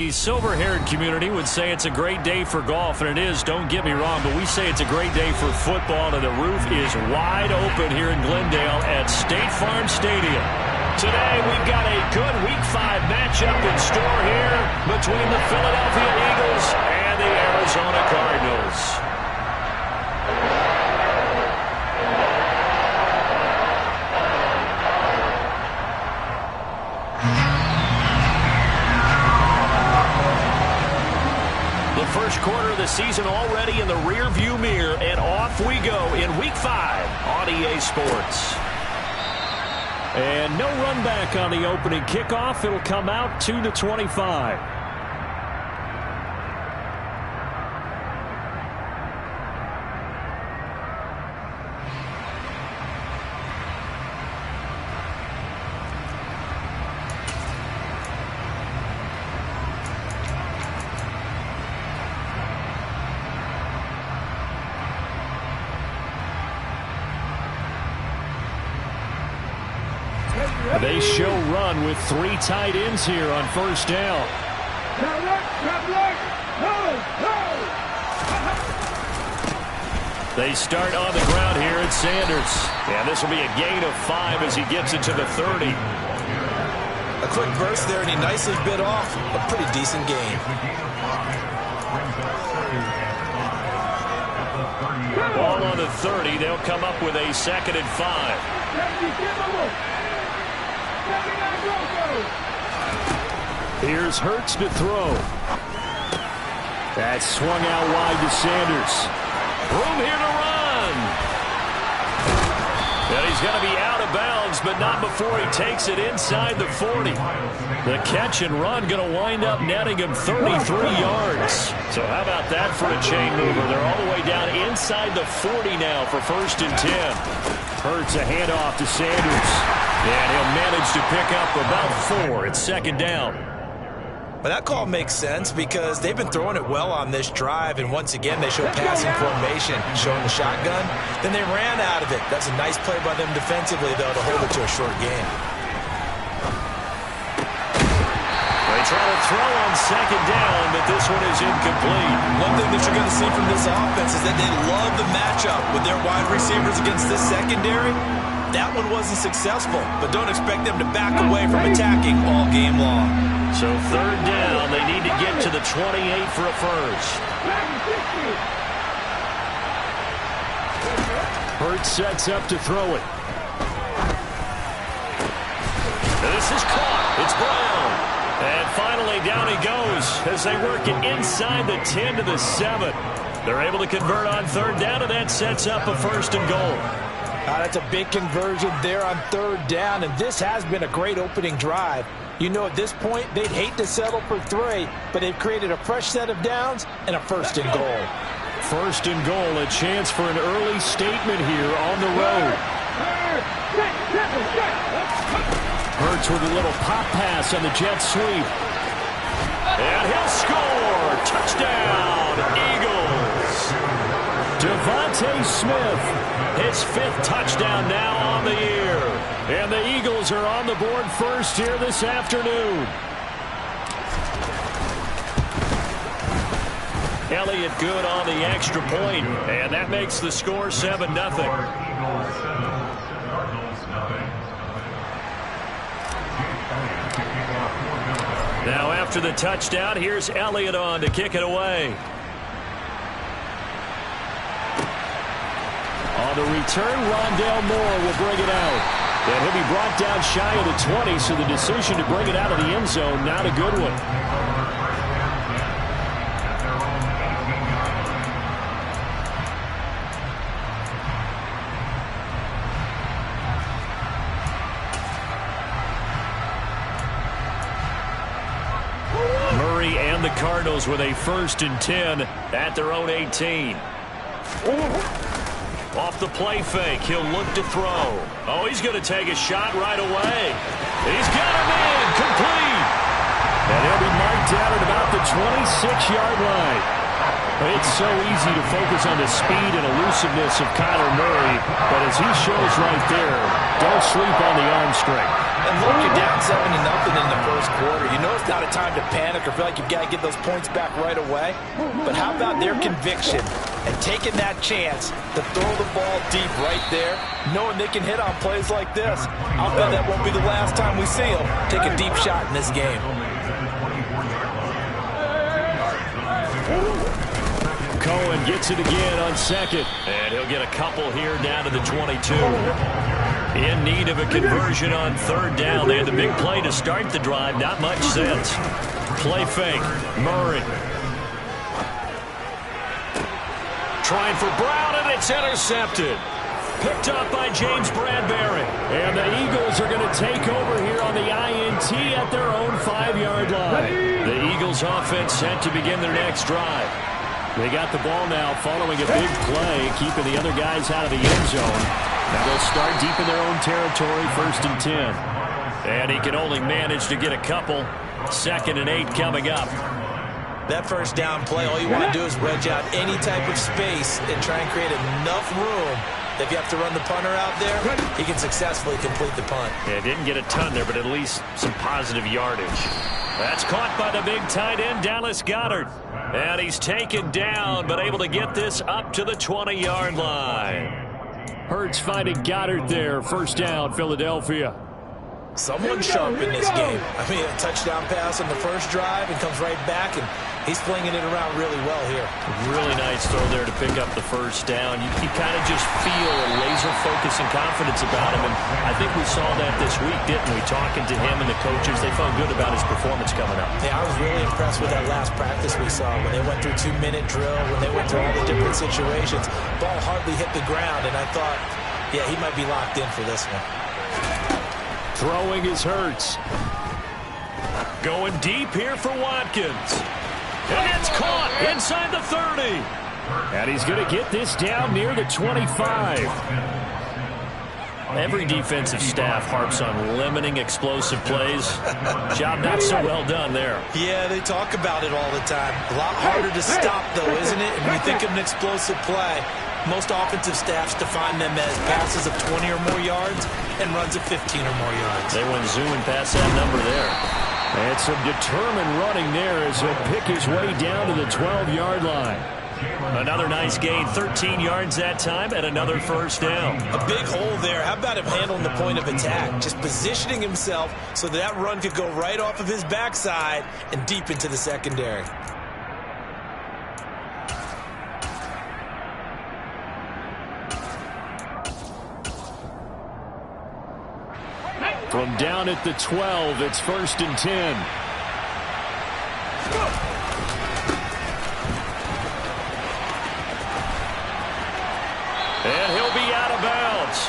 The silver-haired community would say it's a great day for golf, and it is, don't get me wrong, but we say it's a great day for football, and the roof is wide open here in Glendale at State Farm Stadium. Today, we've got a good Week 5 matchup in store here between the Philadelphia Eagles and the Arizona Cardinals. First quarter of the season already in the rear-view mirror, and off we go in Week 5 on EA Sports. And no run back on the opening kickoff. It'll come out to the 25. They show run with 3 tight ends here on first down. They start on the ground here at Sanders. And this will be a gain of 5 as he gets it to the 30. A quick burst there, and he nicely bit off a pretty decent gain. Ball on the 30. They'll come up with a 2nd and 5. Here's Hurts to throw. That's swung out wide to Sanders. Room here to run. And he's going to be out of bounds, but not before he takes it inside the 40. The catch and run going to wind up netting him 33 yards. So how about that for a chain mover? They're all the way down inside the 40 now for 1st and 10. Hurts a handoff to Sanders. And he'll manage to pick up about 4. It's 2nd down. But that call makes sense because they've been throwing it well on this drive, and once again they show passing formation, showing the shotgun. Then they ran out of it. That's a nice play by them defensively, though, to hold it to a short gain. They try to throw on 2nd down, but this one is incomplete. One thing that you're going to see from this offense is that they love the matchup with their wide receivers against this secondary. That one wasn't successful, but don't expect them to back away from attacking all game long. So 3rd down, they need to get to the 28 for a first. Hurts sets up to throw it. This is caught. It's Brown. And finally down he goes as they work it inside the 10 to the 7. They're able to convert on 3rd down, and that sets up a 1st and goal. That's a big conversion there on 3rd down, and this has been a great opening drive. You know, at this point, they'd hate to settle for 3, but they've created a fresh set of downs and a 1st and goal. 1st and goal, a chance for an early statement here on the road. Hurts with a little pop pass on the jet sweep. And he'll score! Touchdown, Eagles! Devontae Smith, his 5th touchdown now on the year. And the Eagles are on the board first here this afternoon. Elliott good on the extra point, and that makes the score 7-0. Now after the touchdown, here's Elliott on to kick it away. On the return, Rondale Moore will bring it out. And he'll be brought down shy of the 20, so the decision to bring it out of the end zone, not a good one. Murray and the Cardinals with a 1st and 10 at their own 18. Off the play fake, he'll look to throw. Oh, he's going to take a shot right away. He's got him in, complete. And he'll be marked out at about the 26-yard line. It's so easy to focus on the speed and elusiveness of Kyler Murray, but as he shows right there, don't sleep on the arm strength. And look, you're down 7-0 in the first quarter. You know it's not a time to panic or feel like you've got to get those points back right away. But how about their conviction and taking that chance to throw the ball deep right there, knowing they can hit on plays like this? I'll bet that won't be the last time we see them take a deep shot in this game. Cohen gets it again on second. And he'll get a couple here down to the 22. In need of a conversion on third down. They had the big play to start the drive. Not much sense. Play fake. Murray. Trying for Brown, and it's intercepted. Picked up by James Bradbury. And the Eagles are going to take over here on the INT at their own 5-yard line. The Eagles offense set to begin their next drive. They got the ball now following a big play, keeping the other guys out of the end zone. Now they'll start deep in their own territory, 1st and 10. And he can only manage to get a couple. 2nd and 8 coming up. That first down play, all you want to do is wedge out any type of space and try and create enough room that if you have to run the punter out there, he can successfully complete the punt. Yeah, didn't get a ton there, but at least some positive yardage. That's caught by the big tight end, Dallas Goedert. And he's taken down, but able to get this up to the 20-yard line. Hurts finding Goedert there. 1st down, Philadelphia. Someone sharp in this game. I mean, a touchdown pass on the first drive and comes right back, and he's flinging it around really well here. Really nice throw there to pick up the 1st down. You kind of just feel a laser focus and confidence about him, and I think we saw that this week, didn't we? Talking to him and the coaches, they felt good about his performance coming up. Yeah, I was really impressed with that last practice we saw when they went through 2-minute drill, when they went through all the different situations. Ball hardly hit the ground, and I thought, yeah, he might be locked in for this one. Throwing is Hurts. Going deep here for Watkins. And it's caught inside the 30. And he's going to get this down near the 25. Every defensive staff harps on limiting explosive plays. Job not so well done there. Yeah, they talk about it all the time. A lot harder to stop, though, isn't it? And when you think of an explosive play, most offensive staffs define them as passes of 20 or more yards and runs of 15 or more yards. They went zooming past that number there. And some determined running there as he'll pick his way down to the 12-yard line. Another nice gain, 13 yards that time, and another 1st down. A big hole there. How about him handling the point of attack? Just positioning himself so that run could go right off of his backside and deep into the secondary. From down at the 12, it's 1st and 10. And he'll be out of bounds.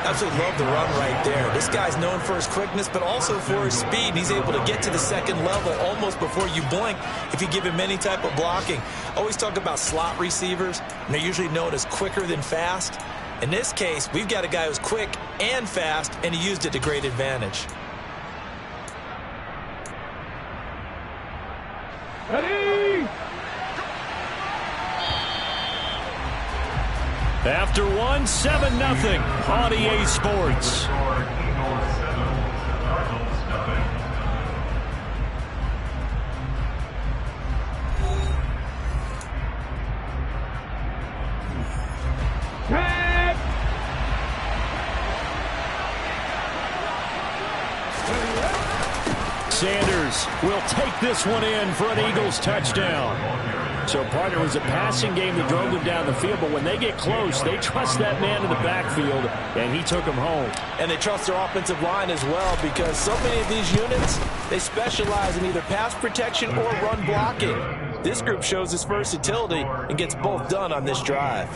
Absolutely love the run right there. This guy's known for his quickness, but also for his speed. He's able to get to the 2nd level almost before you blink if you give him any type of blocking. Always talk about slot receivers, and they're usually known as quicker than fast. In this case, we've got a guy who's quick and fast, and he used it to great advantage. Ready? After 7-0 on EA Sports. Sanders will take this one in for an Eagles touchdown. So, partner, it was a passing game that drove them down the field, but when they get close, they trust that man in the backfield, and he took them home. And they trust their offensive line as well, because so many of these units, they specialize in either pass protection or run blocking. This group shows its versatility and gets both done on this drive.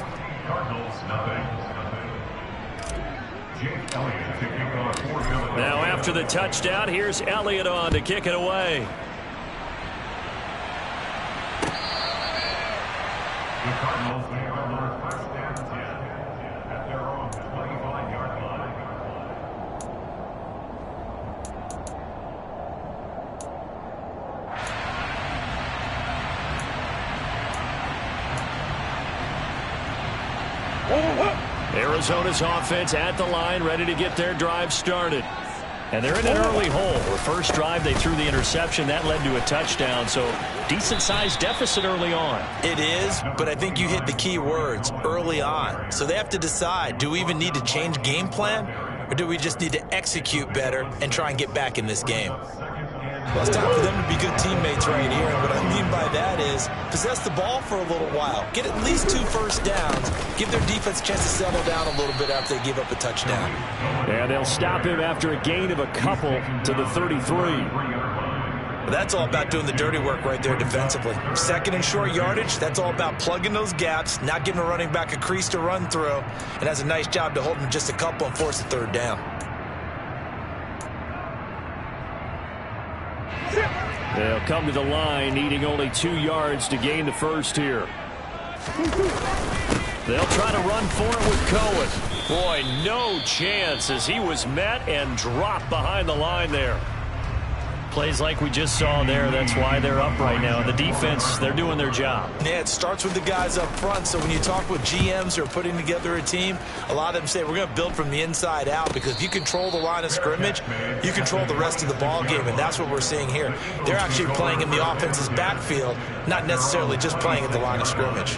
Now after the touchdown, here's Elliott on to kick it away. Arizona's offense at the line, ready to get their drive started. And they're in an early hole. The first drive, they threw the interception. That led to a touchdown, so decent-sized deficit early on. It is, but I think you hit the key words, early on. So they have to decide, do we even need to change game plan, or do we just need to execute better and try and get back in this game? Well, it's time for them to be good teammates right here, and what I mean by that is possess the ball for a little while. Get at least 2 first downs. Give their defense a chance to settle down a little bit after they give up a touchdown. And they'll stop him after a gain of a couple to the 33. Well, that's all about doing the dirty work right there defensively. Second and short yardage, that's all about plugging those gaps, not giving a running back a crease to run through, and has a nice job to hold him just a couple and force a third down. They'll come to the line, needing only 2 yards to gain the first here. They'll try to run for it with Cohen. Boy, no chance as he was met and dropped behind the line there. Plays like we just saw there, that's why they're up right now. The defense, they're doing their job. Yeah, it starts with the guys up front, so when you talk with GMs who are putting together a team, a lot of them say we're going to build from the inside out, because if you control the line of scrimmage, you control the rest of the ball game, and that's what we're seeing here. They're actually playing in the offense's backfield, not necessarily just playing at the line of scrimmage.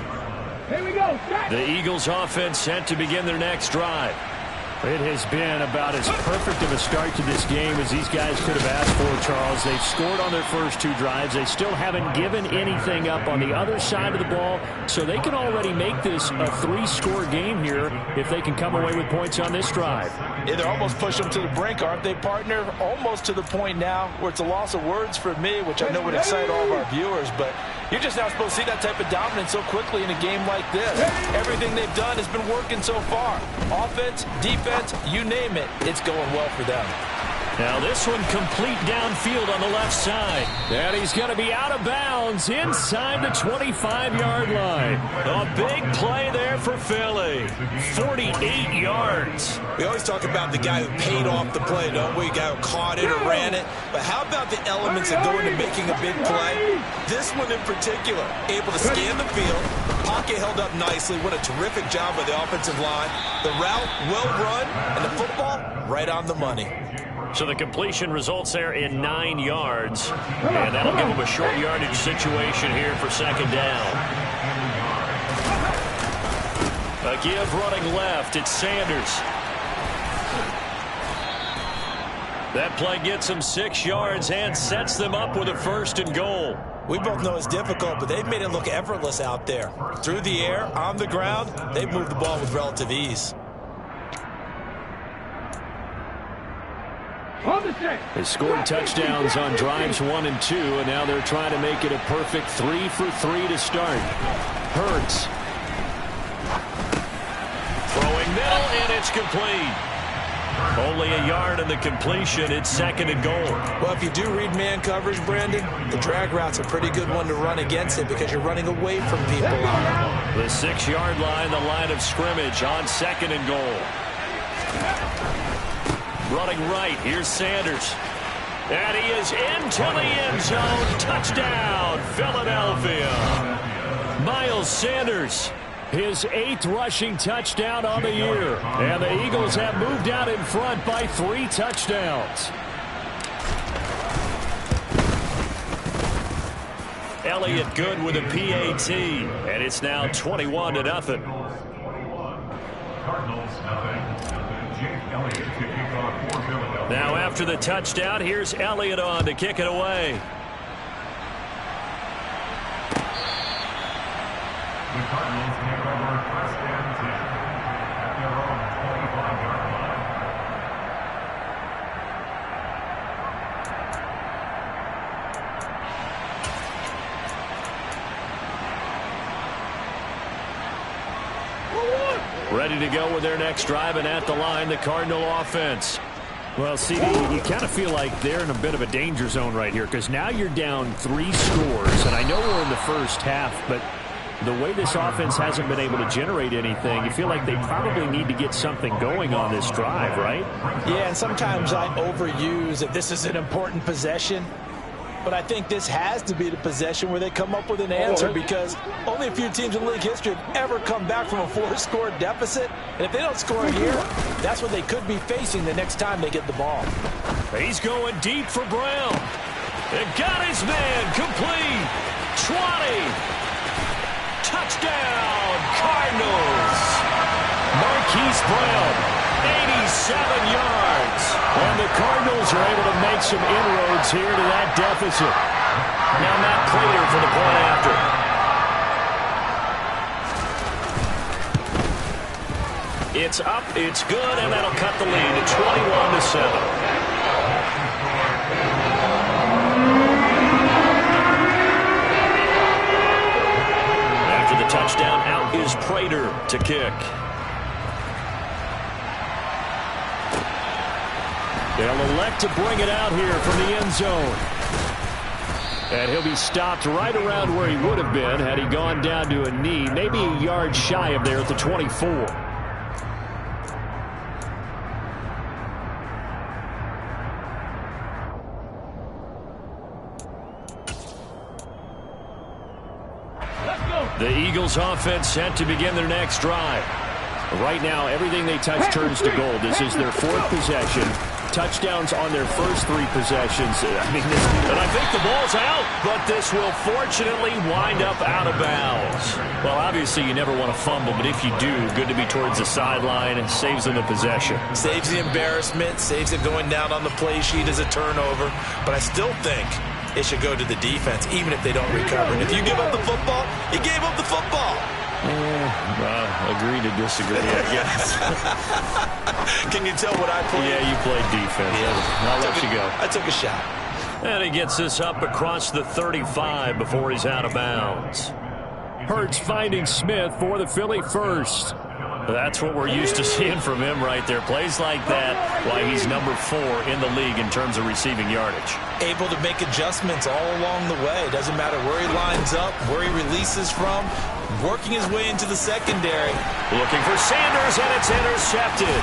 Here we go. The Eagles offense set to begin their next drive. It has been about as perfect of a start to this game as these guys could have asked for, Charles. They've scored on their first 2 drives. They still haven't given anything up on the other side of the ball, so they can already make this a 3-score game here if they can come away with points on this drive. Yeah, they're almost pushing them to the brink, aren't they, partner? Almost to the point now where it's a loss of words for me, which I know would excite all of our viewers, but you're just not supposed to see that type of dominance so quickly in a game like this. Everything they've done has been working so far. Offense, defense, you name it, it's going well for them. Now this one complete downfield on the left side. And he's going to be out of bounds inside the 25-yard line. A big play there for Philly. 48 yards. We always talk about the guy who paid off the play, don't we? The guy who caught it or ran it. But how about the elements that go into making a big play? This one in particular, able to scan the field. Pocket held up nicely. What a terrific job by the offensive line. The route, well run, and the football, right on the money. So the completion results there in 9 yards. And that'll give them a short yardage situation here for second down. A give running left. It's Sanders. That play gets them 6 yards and sets them up with a 1st and goal. We both know it's difficult, but they've made it look effortless out there. Through the air, on the ground, they've moved the ball with relative ease. They scored touchdowns on drives 1 and 2, and now they're trying to make it a perfect 3 for 3 to start. Hurts. Throwing middle, and it's complete. Only a yard in the completion. It's 2nd and goal. Well, if you do read man coverage, Brandon, the drag route's a pretty good one to run against it because you're running away from people on it. The 6-yard line, the line of scrimmage on 2nd and goal. Running right, here's Sanders. And he is into the end zone. Touchdown, Philadelphia. Miles Sanders, his 8th rushing touchdown on the year. And the Eagles have moved out in front by 3 touchdowns. Elliott good with a PAT. And it's now 21-0. Now after the touchdown, here's Elliott on to kick it away. The Cardinals take over 1st and 10 at their own 25-yard line. Ready to go with their next drive, and at the line, the Cardinal offense. Well, CD, you kind of feel like they're in a bit of a danger zone right here because now you're down 3 scores, and I know we're in the first half, but the way this offense hasn't been able to generate anything, you feel like they probably need to get something going on this drive, right? Yeah, and sometimes I overuse if this is an important possession. But I think this has to be the possession where they come up with an answer, because only a few teams in league history have ever come back from a 4-score deficit. And if they don't score here, that's what they could be facing the next time they get the ball. He's going deep for Brown. And got his man complete. 20. Touchdown, Cardinals. Marquise Brown, 87 yards. And the Cardinals are able to make some inroads here to that deficit. Now Matt Prater for the point after. It's up, it's good, and that'll cut the lead to 21-7. Touchdown, out is Prater to kick. They'll elect to bring it out here from the end zone. And he'll be stopped right around where he would have been had he gone down to a knee, maybe a yard shy of there at the 24. The Eagles offense set to begin their next drive. Right now, everything they touch turns to gold. This is their fourth possession. Touchdowns on their first 3 possessions. And I think the ball's out, but this will fortunately wind up out of bounds. Well, obviously, you never want to fumble, but if you do, good to be towards the sideline. It saves them the possession. Saves the embarrassment, saves it going down on the play sheet as a turnover. But I still think it should go to the defense, even if they don't recover. And if you give up the football, you gave up the football. Agree to disagree, I guess. Can you tell what I played? Yeah, you played defense. Yeah. I'll let you go. I took a shot. And he gets this up across the 35 before he's out of bounds. Hurts finding Smith for the Philly first. That's what we're used to seeing from him right there. Plays like that, why he's number 4 in the league in terms of receiving yardage. Able to make adjustments all along the way. Doesn't matter where he lines up, where he releases from, working his way into the secondary. Looking for Sanders, and it's intercepted.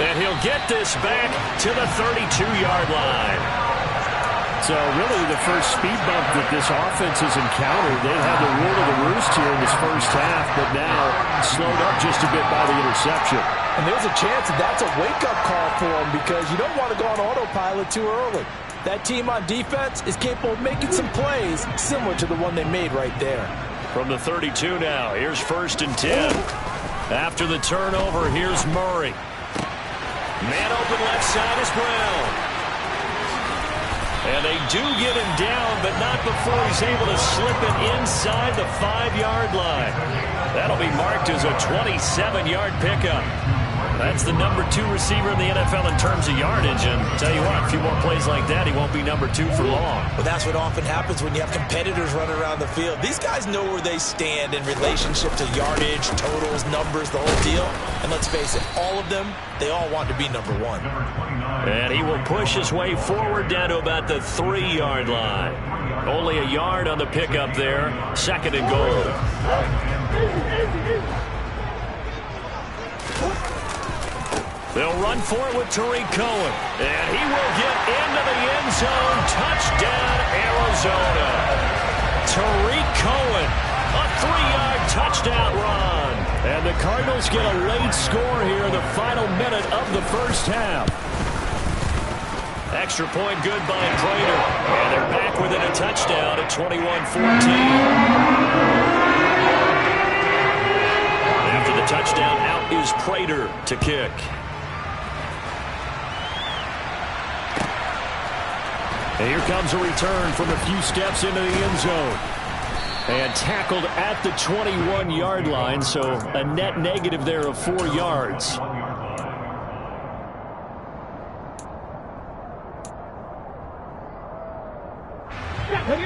And he'll get this back to the 32-yard line. So really the first speed bump that this offense has encountered. They had the rule of the roost here in this first half, but now slowed up just a bit by the interception. And there's a chance that that's a wake-up call for them, because you don't want to go on autopilot too early. That team on defense is capable of making some plays similar to the one they made right there. From the 32 now, here's 1st and 10. After the turnover, here's Murray. Man open left side is Brown. And they do get him down, but not before he's able to slip it inside the 5-yard line. That'll be marked as a 27-yard pickup. That's the number 2 receiver in the NFL in terms of yardage. And tell you what, a few more plays like that, he won't be number 2 for long. Well, that's what often happens when you have competitors running around the field. These guys know where they stand in relationship to yardage, totals, numbers, the whole deal. And let's face it, all of them, they all want to be number 1. And he will push his way forward down to about the 3-yard line. Only a yard on the pickup there. 2nd and goal. They'll run for it with Tariq Cohen. And he will get into the end zone. Touchdown, Arizona. Tariq Cohen, a 3-yard touchdown run. And the Cardinals get a late score here in the final minute of the first half. Extra point good by Prater. And they're back within a touchdown at 21-14. After the touchdown, out is Prater to kick. And here comes a return from a few steps into the end zone. And tackled at the 21-yard line, so a net negative there of 4 yards.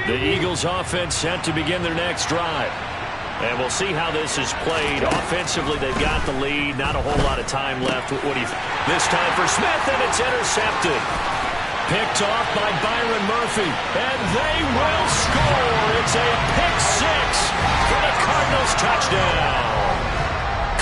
The Eagles offense set to begin their next drive. And we'll see how this is played. Offensively, they've got the lead. Not a whole lot of time left. What do you think? This time for Smith, and it's intercepted. Picked off by Byron Murphy. And they will score. It's a pick 6 for the Cardinals touchdown.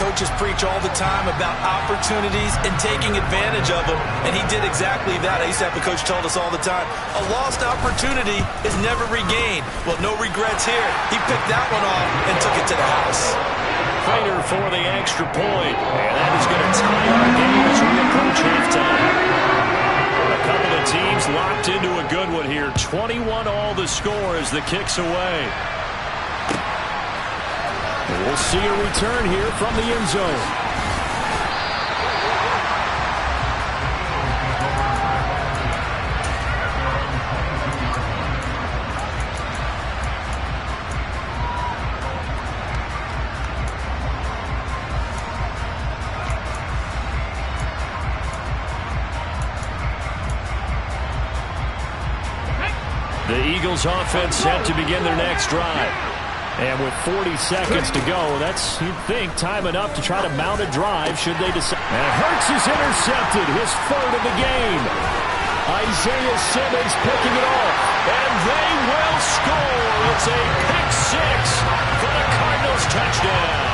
coaches preach all the time about opportunities and taking advantage of them, and he did exactly that. I used to have a coach told us all the time, a lost opportunity is never regained. Well, no regrets here. He picked that one off and took it to the house. Fader for the extra point, and that is going to tie our game as we approach halftime. A couple of teams locked into a good one here. 21 all the score as the kick's away. We'll see a return here from the end zone. The Eagles offense set to begin their next drive. And with 40 seconds to go, that's, you'd think, time enough to try to mount a drive should they decide. And Hurts is intercepted, his third of the game. Isaiah Simmons picking it off. And they will score. It's a pick six for the Cardinals touchdown.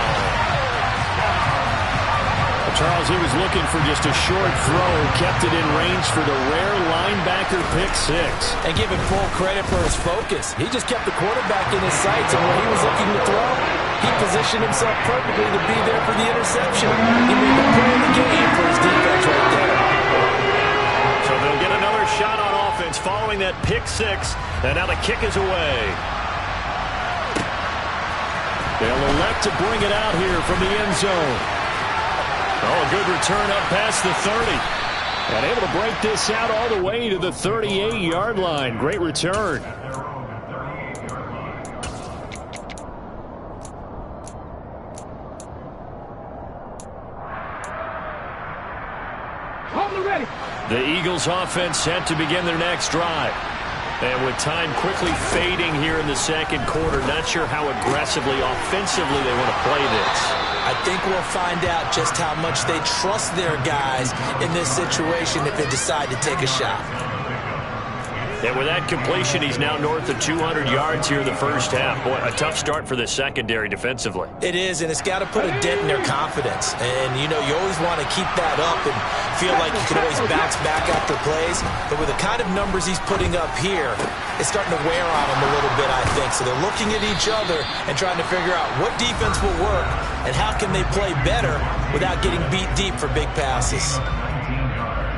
Charles, he was looking for just a short throw, kept it in range for the rare linebacker pick six. And give him full credit for his focus. He just kept the quarterback in his sights, and when he was looking to throw, he positioned himself perfectly to be there for the interception. He made the play of the game for his defense right there. So they'll get another shot on offense following that pick six, and now the kick is away. They'll elect to bring it out here from the end zone. Oh, a good return up past the 30. And able to break this out all the way to the 38-yard line. Great return. The Eagles offense set to begin their next drive. And with time quickly fading here in the second quarter, not sure how aggressively, offensively they want to play this. I think we'll find out just how much they trust their guys in this situation if they decide to take a shot. And with that completion, he's now north of 200 yards here in the first half. Boy, a tough start for the secondary defensively. It is, and it's got to put a dent in their confidence. And, you know, you always want to keep that up and feel like you can always bounce back after plays. But with the kind of numbers he's putting up here, it's starting to wear on them a little bit, I think. So they're looking at each other and trying to figure out what defense will work and how can they play better without getting beat deep for big passes.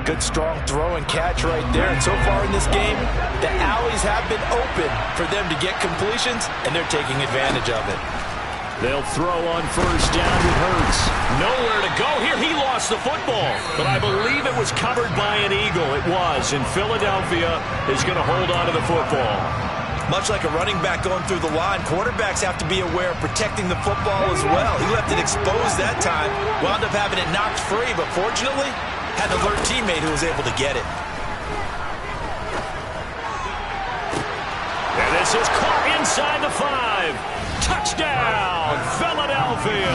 Good strong throw and catch right there. And so far in this game, the alleys have been open for them to get completions, and they're taking advantage of it. They'll throw on first down with Hurts. Nowhere to go here. He lost the football. But I believe it was covered by an Eagle. It was. And Philadelphia is going to hold on to the football. Much like a running back going through the line, quarterbacks have to be aware of protecting the football as well. He left it exposed that time, wound up having it knocked free, but fortunately, had an alert teammate who was able to get it. And this is caught inside the 5. Touchdown, Philadelphia.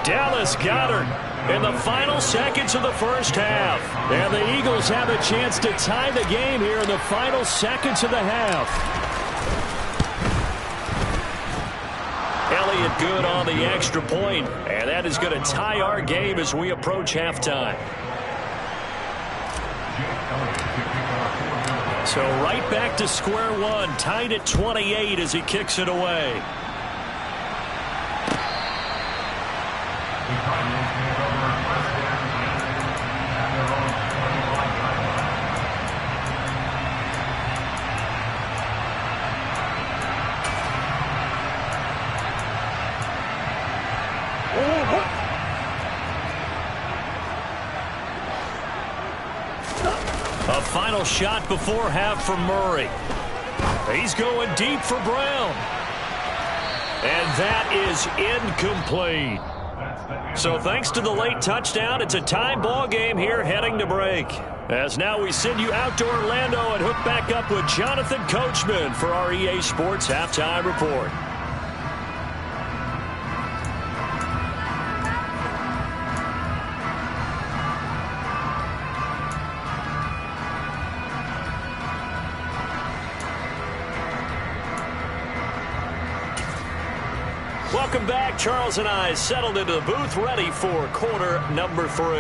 Dallas Goedert in the final seconds of the first half. And the Eagles have a chance to tie the game here in the final seconds of the half. Elliott good on the extra point, and that is going to tie our game as we approach halftime. So right back to square one, tied at 28 as he kicks it away. A final shot before half for Murray. He's going deep for Brown. And that is incomplete. So thanks to the late touchdown, it's a tie ball game here heading to break. As now we send you out to Orlando and hook back up with Jonathan Coachman for our EA Sports Halftime Report. Welcome back. Charles and I settled into the booth, ready for quarter number 3.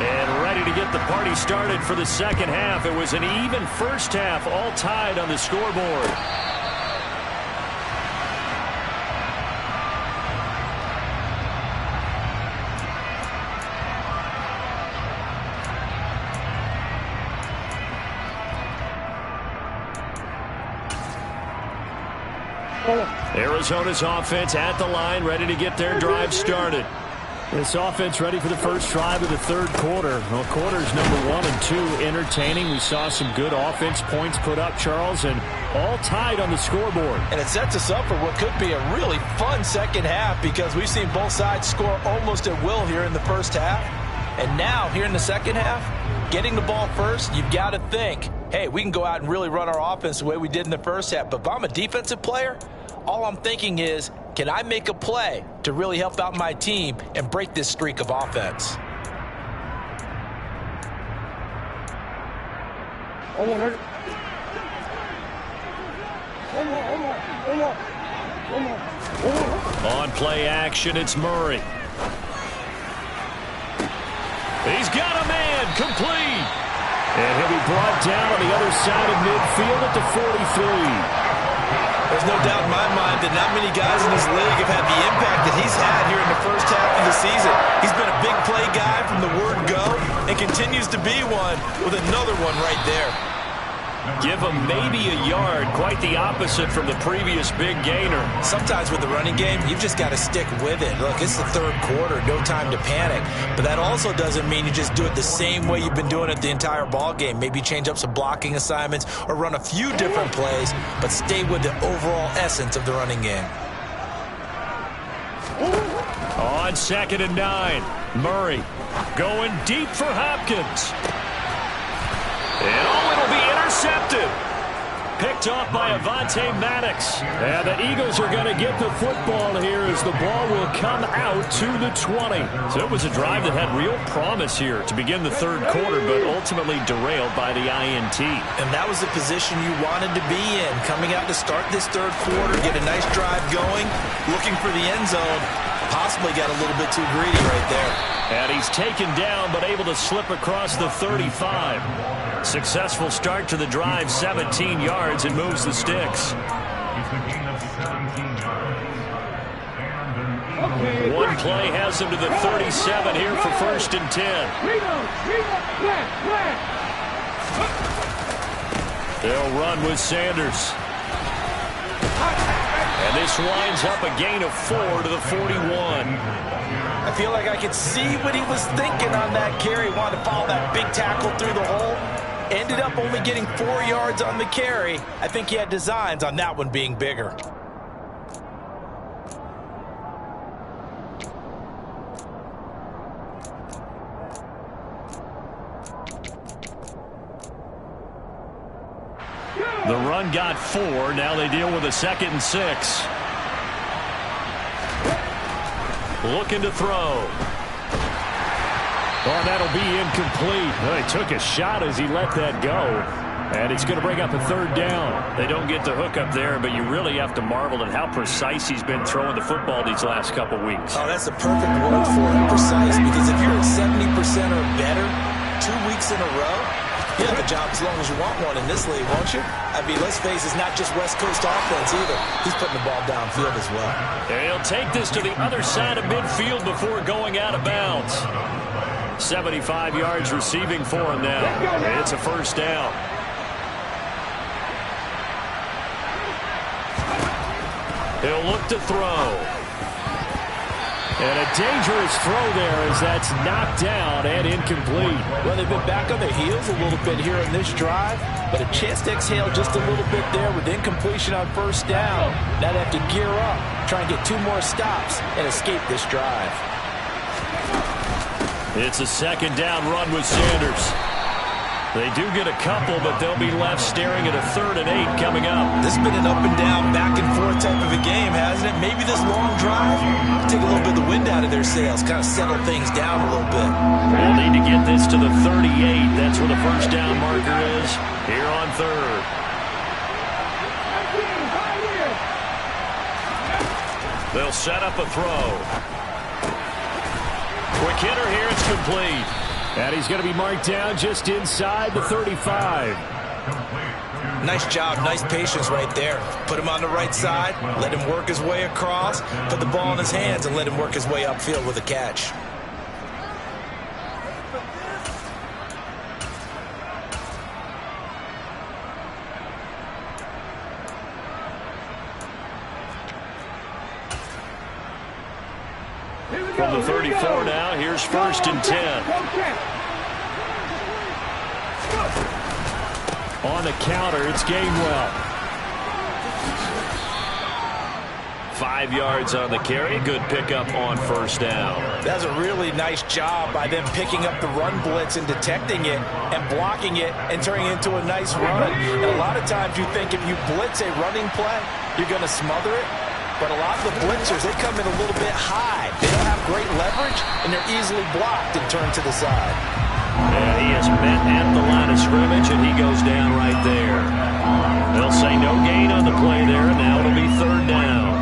And ready to get the party started for the second half. It was an even first half, all tied on the scoreboard. Arizona's offense at the line, ready to get their drive started. This offense ready for the first drive of the third quarter. Well, quarters number 1 and 2 entertaining. We saw some good offense points put up, Charles, and all tied on the scoreboard. And it sets us up for what could be a really fun second half because we've seen both sides score almost at will here in the first half. And now, here in the second half, getting the ball first, you've got to think, hey, we can go out and really run our offense the way we did in the first half. But if I'm a defensive player, all I'm thinking is, can I make a play to really help out my team and break this streak of offense? On play action, it's Murray. He's got a man, complete. And he'll be brought down on the other side of midfield at the 43. There's no doubt in my mind that not many guys in this league have had the impact that he's had here in the first half of the season. He's been a big play guy from the word go and continues to be one with another one right there. Give him maybe a yard, quite the opposite from the previous big gainer. Sometimes with the running game, you've just got to stick with it. Look, it's the third quarter, no time to panic. But that also doesn't mean you just do it the same way you've been doing it the entire ball game. Maybe change up some blocking assignments or run a few different plays, but stay with the overall essence of the running game. On 2nd and 9, Murray going deep for Hopkins. And it'll be intercepted. Picked off by Avonte Maddox. And the Eagles are going to get the football here as the ball will come out to the 20. So it was a drive that had real promise here to begin the third quarter, but ultimately derailed by the INT. And that was the position you wanted to be in. Coming out to start this third quarter, get a nice drive going, looking for the end zone. Possibly got a little bit too greedy right there. And he's taken down, but able to slip across the 35. Successful start to the drive, 17 yards, and moves the sticks. One play has him to the 37 here for 1st and 10. They'll run with Sanders. And this winds up a gain of 4 to the 41. I feel like I could see what he was thinking on that carry. Wanted to follow that big tackle through the hole. Ended up only getting 4 yards on the carry. I think he had designs on that one being bigger. The run got 4. Now they deal with a 2nd and 6. Looking to throw. Oh, that'll be incomplete. Well, he took a shot as he let that go. And it's going to bring up a 3rd down. They don't get the hook up there, but you really have to marvel at how precise he's been throwing the football these last couple weeks. Oh, that's the perfect word for it, precise. Because if you're at 70% or better 2 weeks in a row, you have a job as long as you want one in this league, won't you? I mean, let's face it, it's not just West Coast offense either. He's putting the ball downfield as well. And he'll take this to the other side of midfield before going out of bounds. 75 yards receiving for him now. It's a 1st down. He'll look to throw. And a dangerous throw there as that's knocked down and incomplete. Well, they've been back on their heels a little bit here in this drive, but a chance to exhale just a little bit there with incompletion on 1st down. Now they have to gear up, try and get 2 more stops and escape this drive. It's a 2nd down run with Sanders. They do get a couple, but they'll be left staring at a 3rd and 8 coming up. This has been an up-and-down, back-and-forth type of a game, hasn't it? Maybe this long drive take a little bit of the wind out of their sails, kind of settle things down a little bit. They'll need to get this to the 38. That's where the first down marker is here on 3rd. They'll set up a throw. Quick hitter here. It's complete. And he's going to be marked down just inside the 35. Nice job, nice patience right there. Put him on the right side, let him work his way across, put the ball in his hands, and let him work his way upfield with a catch. From the 34 now, here's 1st and 10. On the counter, it's Gainwell. 5 yards on the carry. Good pickup on 1st down. That's a really nice job by them picking up the run blitz and detecting it and blocking it and turning it into a nice run. And a lot of times you think if you blitz a running play, you're going to smother it. But a lot of the blitzers, they come in a little bit high. They don't have great leverage, and they're easily blocked and turned to the side. And he is met at the line of scrimmage, and he goes down right there. They'll say no gain on the play there, and now it'll be 3rd down.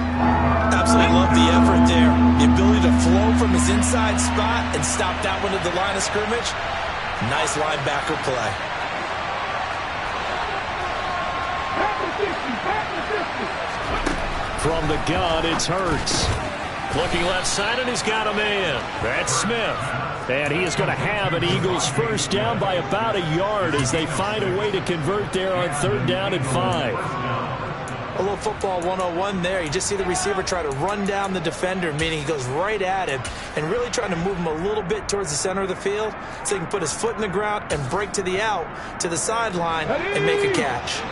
Absolutely love the effort there. The ability to flow from his inside spot and stop that one at the line of scrimmage. Nice linebacker play. From the gun, it's Hurts. Looking left side, and he's got a man. That's Smith. And he is going to have an Eagles first down by about a yard as they find a way to convert there on 3rd down and 5. A little football 101 there. You just see the receiver try to run down the defender, meaning he goes right at him and really trying to move him a little bit towards the center of the field so he can put his foot in the ground and break to the out, to the sideline, and make a catch.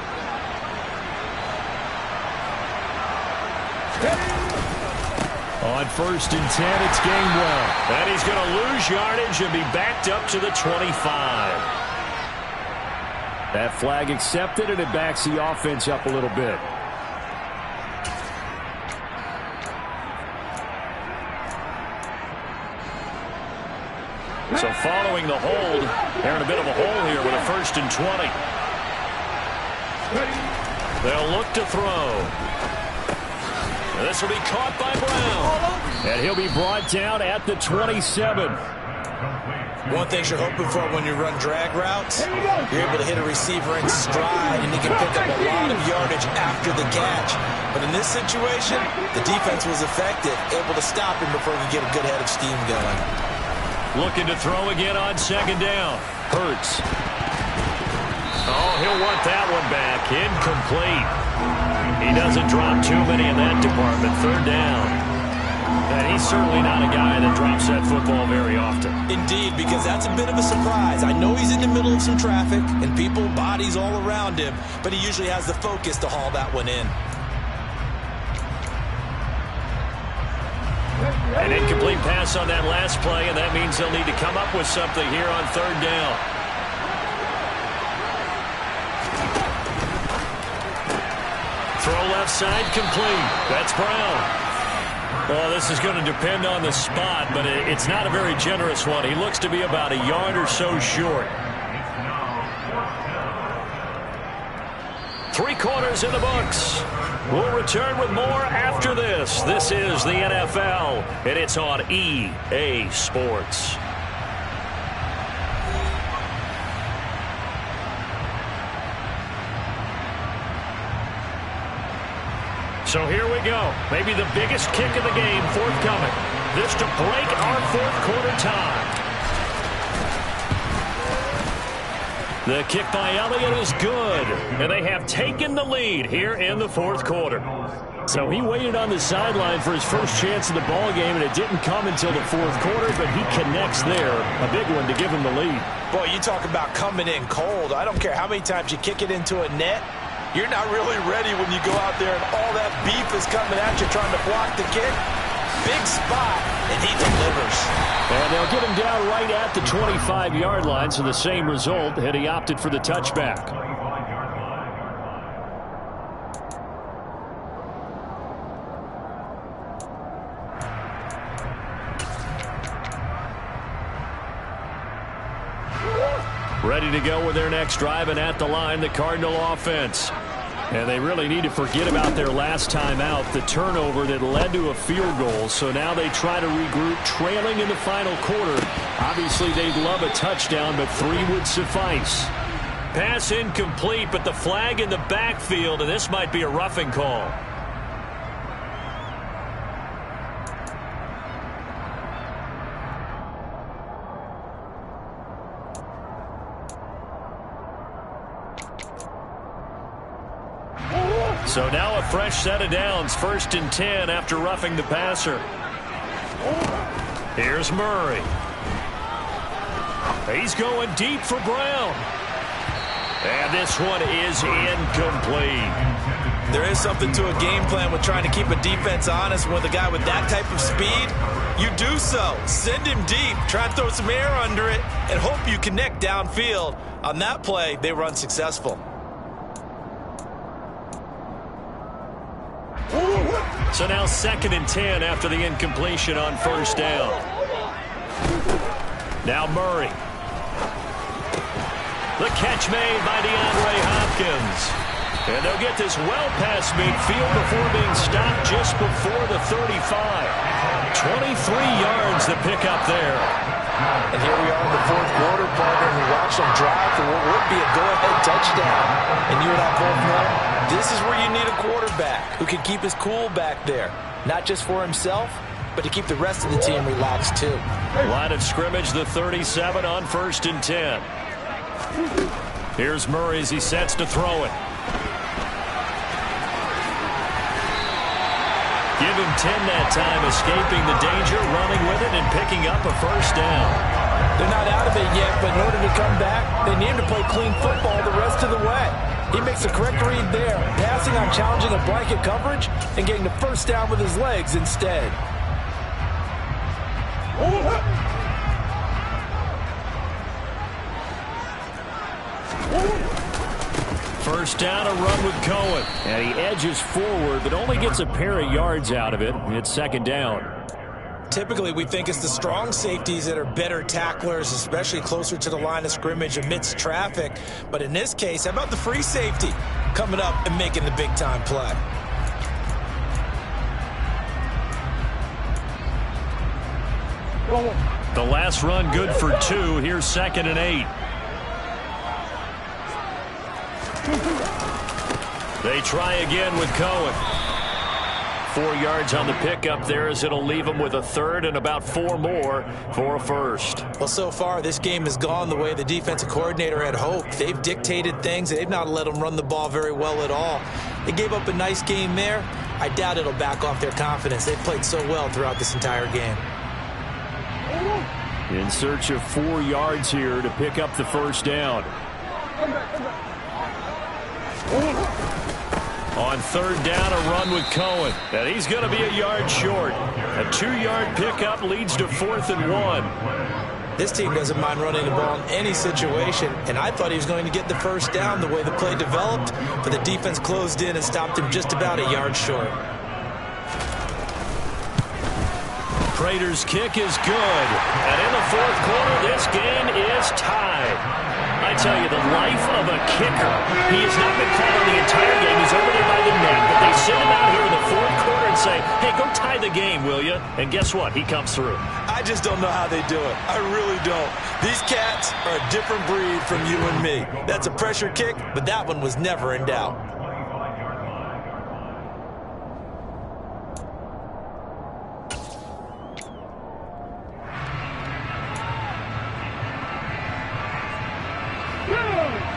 On 1st and 10, it's Gainwell. And he's going to lose yardage and be backed up to the 25. That flag accepted, and it backs the offense up a little bit. So following the hold, they're in a bit of a hole here with a 1st and 20. They'll look to throw. This will be caught by Brown. And he'll be brought down at the 27. One thing you're hoping for when you run drag routes, you're able to hit a receiver in stride, and he can pick up a lot of yardage after the catch. But in this situation, the defense was effective, able to stop him before he could get a good head of steam going. Looking to throw again on 2nd down. Hurts. Oh, he'll want that one back. Incomplete. He doesn't drop too many in that department. 3rd down. And he's certainly not a guy that drops that football very often. Indeed, because that's a bit of a surprise. I know he's in the middle of some traffic and people, bodies all around him, but he usually has the focus to haul that one in. An incomplete pass on that last play, and that means they'll need to come up with something here on 3rd down. Throw left side complete. That's Brown. Well, this is going to depend on the spot, but it's not a very generous one. He looks to be about a yard or so short. 3 quarters in the books. We'll return with more after this. This is the NFL, and it's on EA Sports. So here we go. Maybe the biggest kick of the game forthcoming. This to break our 4th quarter tie. The kick by Elliott is good, and they have taken the lead here in the 4th quarter. So he waited on the sideline for his first chance of the ball game, and it didn't come until the 4th quarter, but he connects there. A big one to give him the lead. Boy, you talk about coming in cold. I don't care how many times you kick it into a net. You're not really ready when you go out there and all that beef is coming at you trying to block the kick. big spot, and he delivers. And they'll get him down right at the 25-yard line, so the same result, and he opted for the touchback. Ready to go with their next drive, and at the line, the Cardinal offense. And they really need to forget about their last time out, the turnover that led to a field goal. So now they try to regroup, trailing in the final quarter. Obviously, they'd love a touchdown, but 3 would suffice. Pass incomplete, but the flag in the backfield, and this might be a roughing call. So now a fresh set of downs, 1st and 10 after roughing the passer. Here's Murray. He's going deep for Brown. And this one is incomplete. There is something to a game plan with trying to keep a defense honest. With a guy with that type of speed, you do so. Send him deep, try and throw some air under it, and hope you connect downfield. On that play, they were unsuccessful. So now 2nd and 10 after the incompletion on 1st down. Now Murray. The catch made by DeAndre Hopkins. And they'll get this well past midfield before being stopped just before the 35. 23 yards to pick up there. And here we are in the 4th quarter, partner, and we watch them drive for what would be a go-ahead touchdown. And you and I both know this is where you need a quarterback who can keep his cool back there. Not just for himself, but to keep the rest of the team relaxed too. Line of scrimmage, the 37 on 1st and 10. Here's Murray as he sets to throw it. Give him 10 that time, escaping the danger, running with it, and picking up a 1st down. They're not out of it yet, but in order to come back, they need to play clean football the rest of the way. He makes a correct read there, passing on challenging a blanket coverage and getting the 1st down with his legs instead. First down, a run with Cohen. And he edges forward, but only gets a pair of yards out of it. It's 2nd down. Typically, we think it's the strong safeties that are better tacklers, especially closer to the line of scrimmage amidst traffic. But in this case, how about the free safety coming up and making the big-time play? The last run good for 2. Here's 2nd and 8. They try again with Cohen. 4 yards on the pickup there as it'll leave them with a 3rd and about 4 more for a 1st. Well, so far, this game has gone the way the defensive coordinator had hoped. They've dictated things. They've not let them run the ball very well at all. They gave up a nice game there. I doubt it'll back off their confidence. They've played so well throughout this entire game. In search of 4 yards here to pick up the 1st down. On 3rd down, a run with Cohen. And he's going to be a yard short. A 2-yard pickup leads to 4th and 1. This team doesn't mind running the ball in any situation, and I thought he was going to get the 1st down the way the play developed, but the defense closed in and stopped him just about a yard short. Prater's kick is good. And in the 4th quarter, this game is tied. I tell you, the life of a kicker. He has not been called on the entire game. He's over there by the net, but they send him out here in the 4th quarter and say, hey, go tie the game, will you? And guess what? He comes through. I just don't know how they do it. I really don't. These cats are a different breed from you and me. That's a pressure kick, but that one was never in doubt.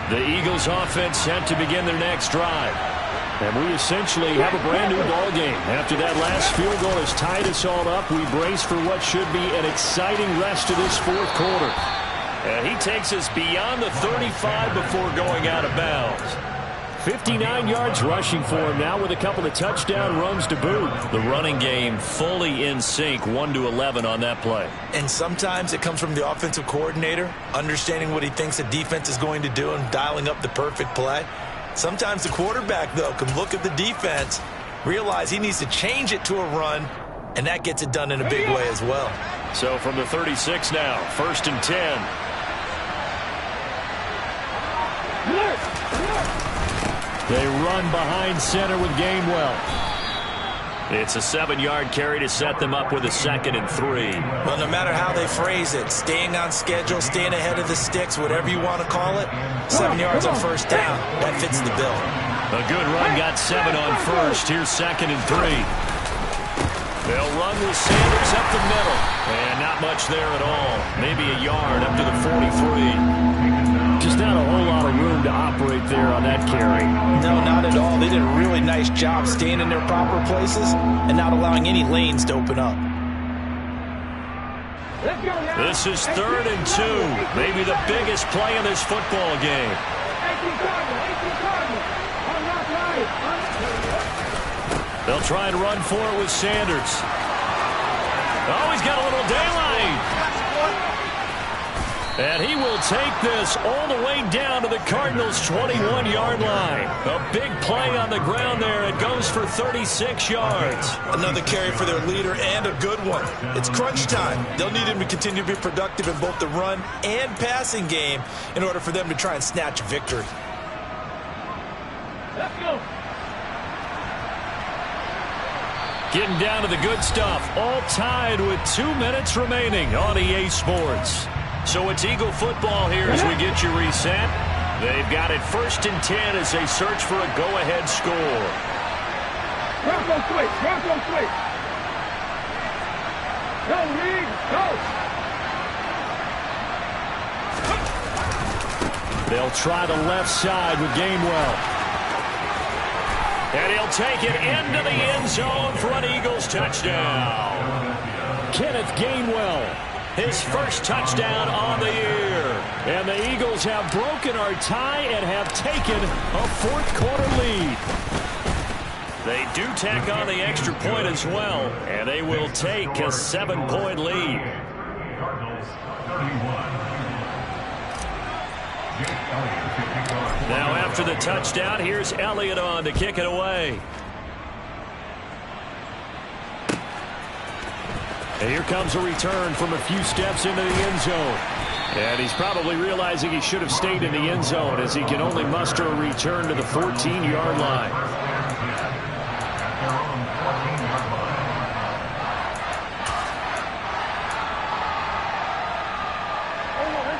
The Eagles offense set to begin their next drive. And we essentially have a brand new ball game. After that last field goal has tied us all up, we brace for what should be an exciting rest of this 4th quarter. And he takes us beyond the 35 before going out of bounds. 59 yards rushing for him now with a couple of touchdown runs to boot. The running game fully in sync, 1-11 on that play. And sometimes it comes from the offensive coordinator, understanding what he thinks the defense is going to do and dialing up the perfect play. Sometimes the quarterback, though, can look at the defense, realize he needs to change it to a run, and that gets it done in a big way as well. So from the 36 now, 1st and 10. They run behind center with Gainwell. It's a 7-yard carry to set them up with a 2nd and 3. Well, no matter how they phrase it, staying on schedule, staying ahead of the sticks, whatever you want to call it, 7 yards on 1st down, that fits the bill. A good run, got 7 on 1st. Here's 2nd and 3. They'll run with Sanders up the middle. And not much there at all. Maybe a yard up to the 43. Just not a whole lot of room to operate there on that carry. No, not at all. They did a really nice job staying in their proper places and not allowing any lanes to open up. This is 3rd and 2. Maybe the biggest play in this football game. They'll try and run for it with Sanders. Oh, he's got a little daylight. And he will take this all the way down to the Cardinals' 21-yard line. A big play on the ground there. It goes for 36 yards. Another carry for their leader and a good one. It's crunch time. They'll need him to continue to be productive in both the run and passing game in order for them to try and snatch a victory. Let's go. Getting down to the good stuff. All tied with 2 minutes remaining on EA Sports. So it's Eagle football here as we get you reset. They've got it 1st and 10 as they search for a go-ahead score. Bronco switch. Bronco switch. Go, Reed. Go. They'll try the left side with Gainwell. And he'll take it into the end zone for an Eagles touchdown. Kenneth Gainwell. His first touchdown on the year. And the Eagles have broken our tie and have taken a 4th quarter lead. They do tack on the extra point as well. And they will take a 7-point lead. Cardinals 31. Now after the touchdown, here's Elliott on to kick it away. And here comes a return from a few steps into the end zone. And he's probably realizing he should have stayed in the end zone as he can only muster a return to the 14-yard line.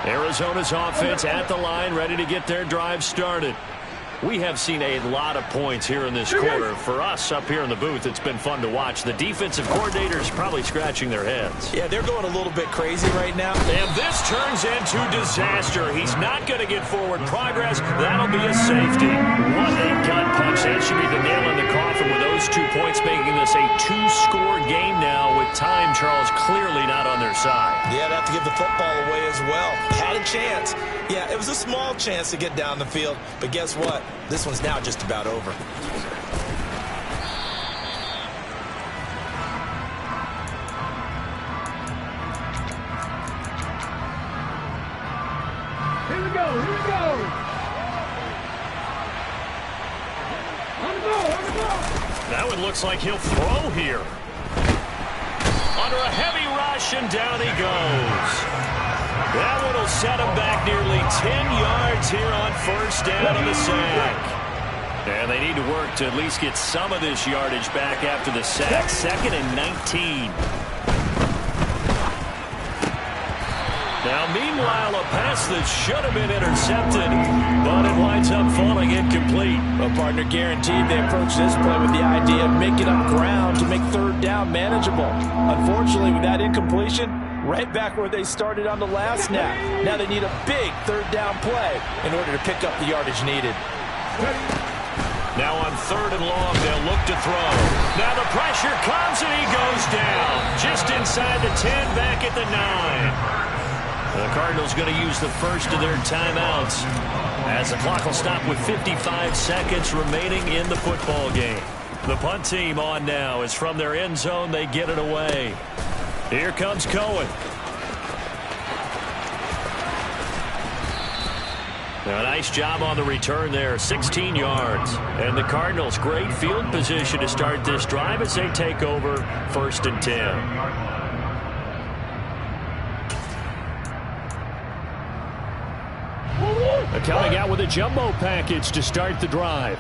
Arizona's offense at the line, ready to get their drive started. We have seen a lot of points here in this quarter. For us up here in the booth, it's been fun to watch. The defensive coordinators probably scratching their heads. Yeah, they're going a little bit crazy right now. And this turns into disaster. He's not going to get forward progress. That'll be a safety. What a gut punch. That should be the nail in the coffin with those 2 points, making this a 2-score game now with time, Charles, clearly not on their side. Yeah, they have to give the football away as well. Had a chance. Yeah, it was a small chance to get down the field, but guess what? This one's now just about over. Here we go. Here we go. On the go. On the go. That one looks like he'll throw here. Under a heavy rush, and down he goes. That one will set him back nearly 10 yards here on 1st down on the sack. And they need to work to at least get some of this yardage back after the sack. 2nd and 19. Now, meanwhile, a pass that should have been intercepted, but it winds up falling incomplete. Well, partner, guaranteed they approach this play with the idea of making up ground to make 3rd down manageable. Unfortunately, with that incompletion, right back where they started on the last snap. Now they need a big 3rd down play in order to pick up the yardage needed. Now on 3rd and long, they'll look to throw. Now the pressure comes and he goes down. Just inside the 10, back at the 9. The Cardinals going to use the first of their timeouts as the clock will stop with 55 seconds remaining in the football game. The punt team on now is from their end zone. They get it away. Here comes Cohen. A nice job on the return there, 16 yards. And the Cardinals, great field position to start this drive as they take over 1st and 10. Coming out with a jumbo package to start the drive.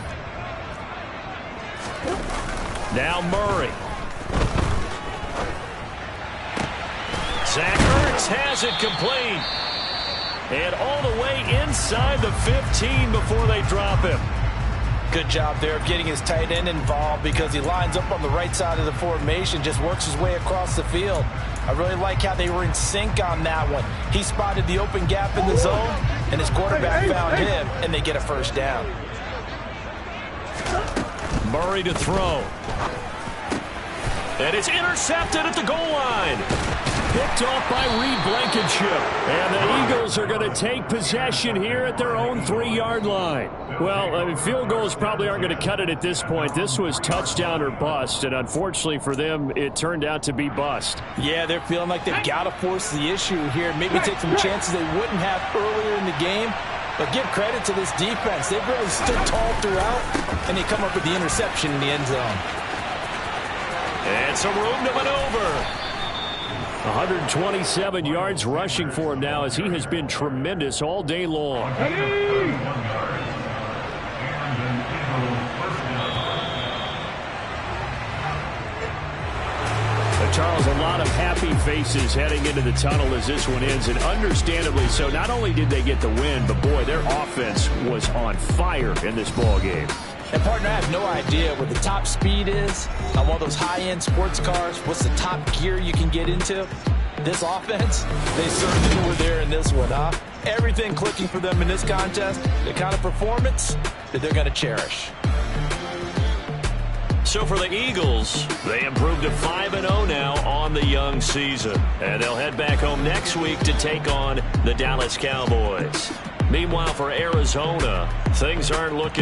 Now Murray. Zach Ertz has it complete. And all the way inside the 15 before they drop him. Good job there of getting his tight end involved because he lines up on the right side of the formation, just works his way across the field. I really like how they were in sync on that one. He spotted the open gap in the zone, and his quarterback found him, and they get a first down. Murray to throw. And it's intercepted at the goal line. Picked off by Reed Blankenship. And the Eagles are going to take possession here at their own 3-yard line. Well, I mean, field goals probably aren't going to cut it at this point. This was touchdown or bust, and unfortunately for them, it turned out to be bust. Yeah, they're feeling like they've got to force the issue here, maybe take some chances they wouldn't have earlier in the game. But give credit to this defense. They've really stood tall throughout, and they come up with the interception in the end zone. And some room to maneuver. 127 yards rushing for him now as he has been tremendous all day long. Charles, a lot of happy faces heading into the tunnel as this one ends, and understandably so. Not only did they get the win, but boy, their offense was on fire in this ball game. And, partner, I have no idea what the top speed is on one of those high-end sports cars. What's the top gear you can get into? This offense, they certainly were there in this one, huh? Everything clicking for them in this contest, the kind of performance that they're going to cherish. So for the Eagles, they improved to 5-0 now on the young season. And they'll head back home next week to take on the Dallas Cowboys. Meanwhile, for Arizona, things aren't looking